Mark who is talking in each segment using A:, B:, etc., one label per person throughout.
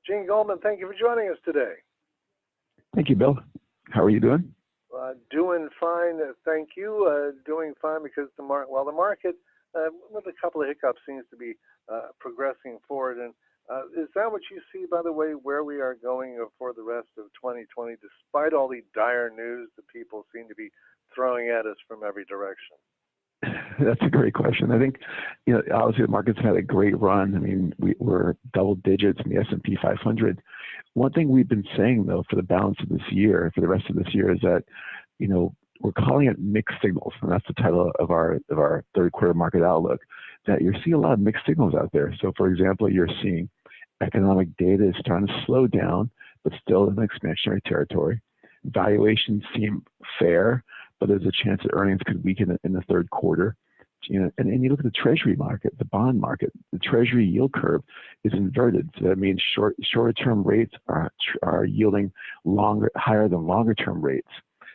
A: Gene Goldman, thank you for joining us today.
B: Thank you, Bill. How are you doing?
A: Doing fine, thank you. Doing fine because the market, with a couple of hiccups, seems to be progressing forward. And is that what you see, by the way, where we are going for the rest of 2020, despite all the dire news that people seem to be throwing at us from every direction?
B: That's a great question. I think, obviously the market's had a great run. I mean, we're double digits in the S&P 500. One thing we've been saying, though, for the balance of this year, for the rest of this year, is that, we're calling it mixed signals, and that's the title of our third quarter market outlook, that you're seeing a lot of mixed signals out there. So, for example, you're seeing economic data is starting to slow down, but still in expansionary territory. Valuations seem fair, but there's a chance that earnings could weaken in the third quarter. And you look at the treasury market, the bond market, the treasury yield curve is inverted. So that means shorter-term rates are yielding higher than longer-term rates.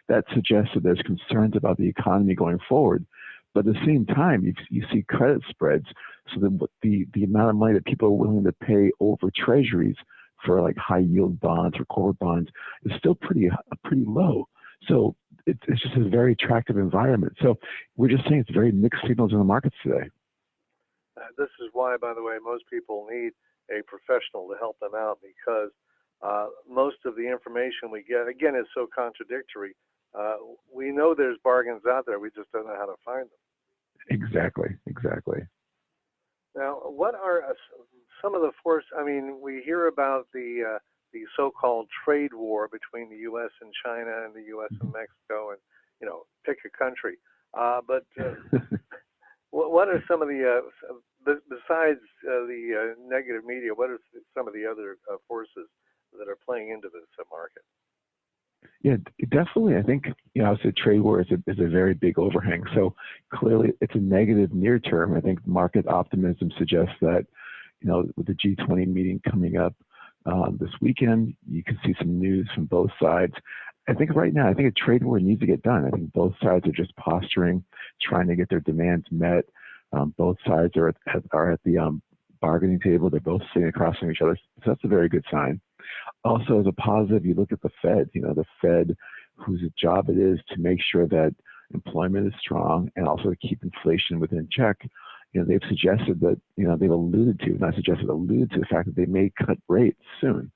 B: That suggests that there's concerns about the economy going forward. But at the same time, you see credit spreads. So the amount of money that people are willing to pay over treasuries for like high-yield bonds or corporate bonds is still pretty low. So it's just a very attractive environment. So we're just saying it's very mixed signals in the markets today.
A: This is why, by the way, most people need a professional to help them out, because most of the information we get, again, is so contradictory. We know there's bargains out there. We just don't know how to find them.
B: Exactly.
A: Now, what are some of the forces? I mean, we hear about the so-called trade war between the U.S. and China and the U.S. and Mexico, and pick a country. But what are some of the besides the negative media? What are some of the other forces that are playing into this market?
B: Yeah, definitely. I think obviously trade war is a very big overhang. So clearly, it's a negative near term. I think market optimism suggests that with the G20 meeting coming up this weekend, you can see some news from both sides. I think right now, a trade war needs to get done. I think both sides are just posturing, trying to get their demands met. Both sides are at the bargaining table. They're both sitting across from each other. So that's a very good sign. Also, as a positive, you look at the Fed. The Fed, whose job it is to make sure that employment is strong and also to keep inflation within check. They've suggested that, they've alluded to the fact that they may cut rates soon.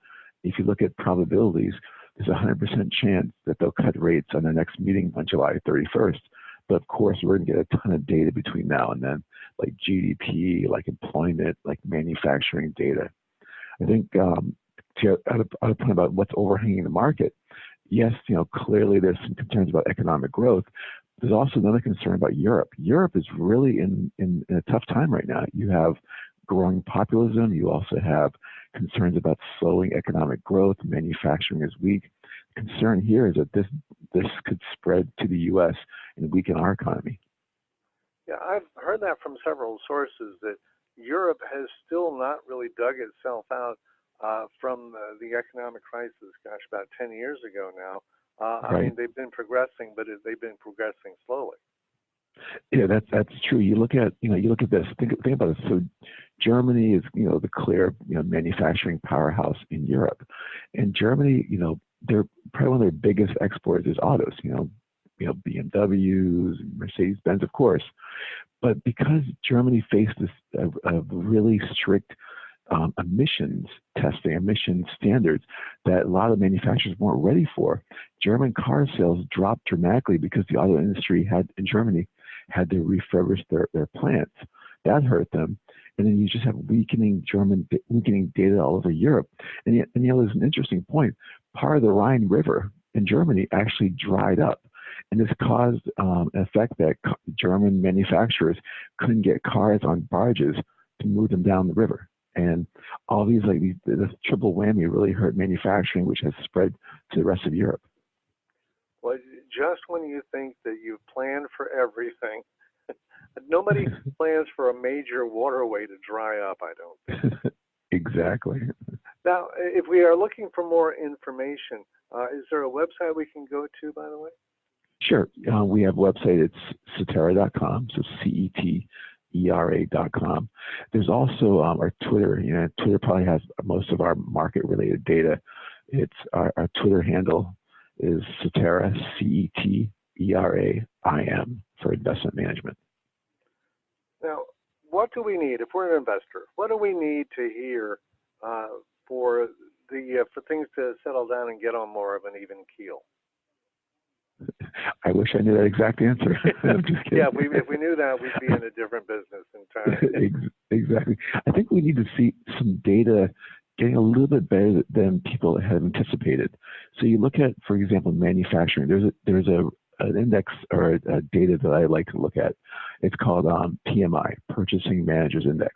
B: If you look at probabilities, there's a 100% chance that they'll cut rates on their next meeting on July 31st. But of course, we're going to get a ton of data between now and then, like GDP, like employment, like manufacturing data. I think to other point about what's overhanging the market, yes, clearly there's some concerns about economic growth. There's also another concern about Europe. Europe is really in a tough time right now. You have growing populism. You also have concerns about slowing economic growth. Manufacturing is weak. The concern here is that this could spread to the U.S. and weaken our economy.
A: Yeah, I've heard that from several sources, that Europe has still not really dug itself out from the economic crisis, about 10 years ago now.
B: Right.
A: I mean, they've been progressing, but they've been progressing slowly.
B: Yeah, that's true. You look at this. Think about it. So Germany is the clear manufacturing powerhouse in Europe, and Germany they're probably one of their biggest exporters is autos. BMWs, Mercedes-Benz, of course, but because Germany faced a really strict emissions standards that a lot of manufacturers weren't ready for. German car sales dropped dramatically because the auto industry in Germany had to refurbish their plants. That hurt them. And then you just have weakening data all over Europe. And yet, there's an interesting point. Part of the Rhine River in Germany actually dried up. And this caused an effect that German manufacturers couldn't get cars on barges to move them down the river. And all these, this triple whammy really hurt manufacturing, which has spread to the rest of Europe.
A: Well, just when you think that you've planned for everything, nobody plans for a major waterway to dry up, I don't think.
B: Exactly.
A: Now, if we are looking for more information, is there a website we can go to, by the way?
B: Sure. We have a website. It's Cetera.com, so era.com. There's also our Twitter. Twitter probably has most of our market-related data. It's our Twitter handle is Cetera, CETERAIM for investment management.
A: Now, what do we need if we're an investor? What do we need to hear for things to settle down and get on more of an even keel?
B: I wish I knew that exact answer. I'm just kidding.
A: Yeah, if we knew that, we'd be in a different business entirely.
B: Exactly. I think we need to see some data getting a little bit better than people have anticipated. So you look at, for example, manufacturing. There's an index or a data that I like to look at. It's called PMI, Purchasing Managers Index.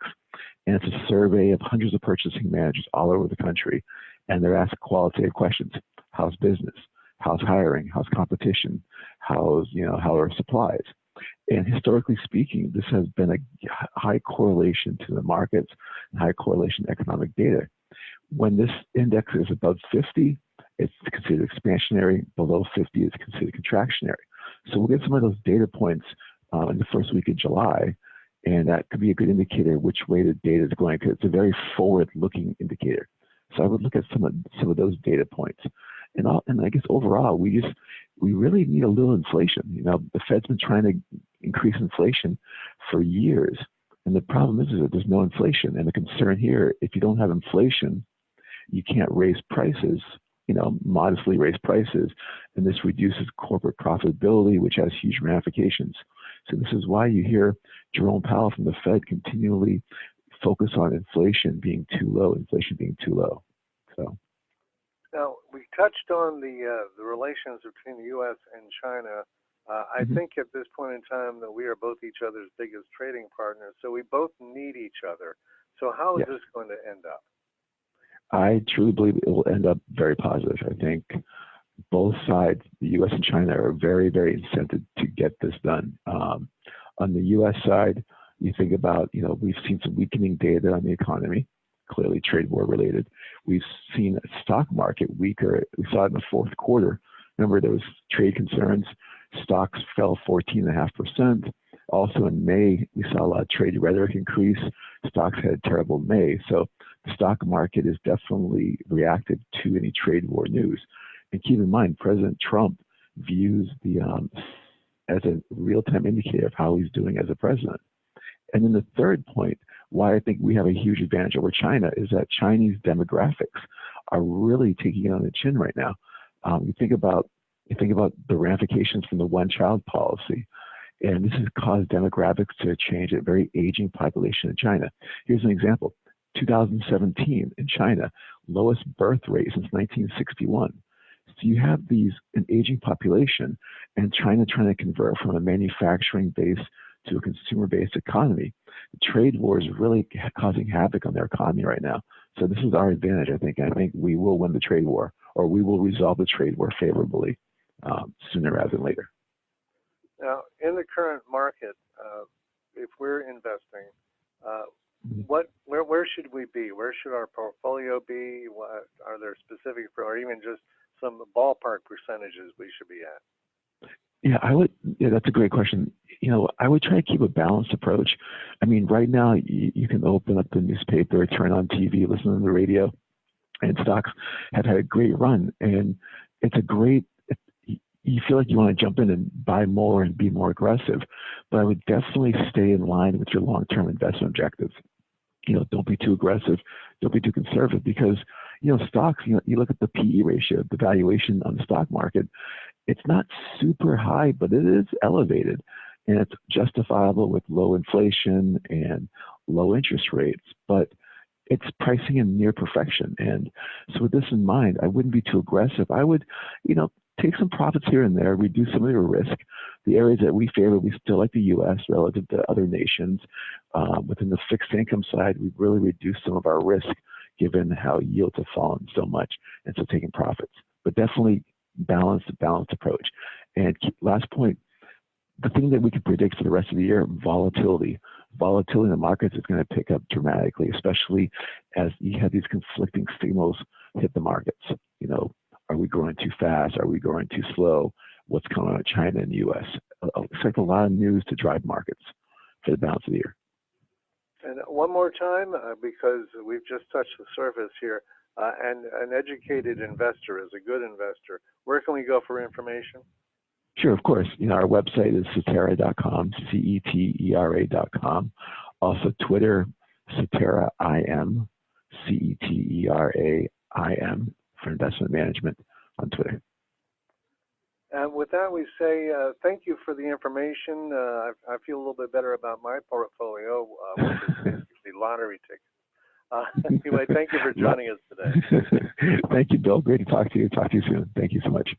B: And it's a survey of hundreds of purchasing managers all over the country. And they're asked qualitative questions. How's business? How's hiring? How's competition? How are supplies? And historically speaking, this has been a high correlation to the markets, high correlation to economic data. When this index is above 50, it's considered expansionary. Below 50 is considered contractionary. So we'll get some of those data points in the first week of July, and that could be a good indicator which way the data is going, because it's a very forward-looking indicator. So I would look at some of those data points. And I guess overall, we really need a little inflation. The Fed's been trying to increase inflation for years. And the problem is that there's no inflation. And the concern here, if you don't have inflation, you can't raise prices, modestly raise prices. And this reduces corporate profitability, which has huge ramifications. So this is why you hear Jerome Powell from the Fed continually focus on inflation being too low, So.
A: Now, we touched on the relations between the U.S. and China. I think at this point in time that we are both each other's biggest trading partners, so we both need each other. So how is this going to end up?
B: I truly believe it will end up very positive. I think both sides, the U.S. and China, are very, very incented to get this done. On the U.S. side, you think about, we've seen some weakening data on the economy, clearly trade war related. We've seen a stock market weaker. We saw it in the fourth quarter. Remember, there was trade concerns. Stocks fell 14.5%. Also in May, we saw a lot of trade rhetoric increase. Stocks had a terrible May. So the stock market is definitely reactive to any trade war news. And keep in mind, President Trump views the as a real-time indicator of how he's doing as a president. And then the third point, why I think we have a huge advantage over China, is that Chinese demographics are really taking it on the chin right now. You think about the ramifications from the one-child policy, and this has caused demographics to change a very aging population in China. Here's an example: 2017 in China, lowest birth rate since 1961. So you have an aging population, and China trying to convert from a manufacturing base to a consumer-based economy. The trade war is really causing havoc on their economy right now. So this is our advantage, I think. I think we will win the trade war, or we will resolve the trade war favorably sooner rather than later.
A: Now, in the current market, if we're investing, where should we be? Where should our portfolio be? What are there specific, or even just some ballpark percentages we should be at?
B: Yeah, that's a great question. I would try to keep a balanced approach. I mean, right now you can open up the newspaper, turn on TV, listen to the radio, and stocks have had a great run. And you feel like you want to jump in and buy more and be more aggressive, but I would definitely stay in line with your long-term investment objectives. Don't be too aggressive, don't be too conservative, because stocks, you look at the PE ratio, the valuation on the stock market, it's not super high, but it is elevated, and it's justifiable with low inflation and low interest rates, but it's pricing in near perfection. And so with this in mind, I wouldn't be too aggressive. I would, take some profits here and there, reduce some of your risk. The areas that we favor, we still like the U.S. relative to other nations. Within the fixed income side, we've really reduced some of our risk given how yields have fallen so much, and so taking profits. But definitely balanced approach. And last point, the thing that we can predict for the rest of the year, volatility. Volatility in the markets is going to pick up dramatically, especially as you have these conflicting signals hit the markets. Are we growing too fast? Are we growing too slow? What's coming out of China and the U.S.? Expect a lot of news to drive markets for the balance of the year.
A: And one more time, because we've just touched the surface here, and an educated investor is a good investor. Where can we go for information?
B: Sure, of course. Our website is cetera.com, CETERA.com. Also Twitter, CeteraIM, CETERAIM for investment management on Twitter.
A: And with that, we say thank you for the information. I feel a little bit better about my portfolio, which is basically lottery tickets. Anyway, thank you for joining us today.
B: Thank you, Bill. Great to talk to you. Talk to you soon. Thank you so much.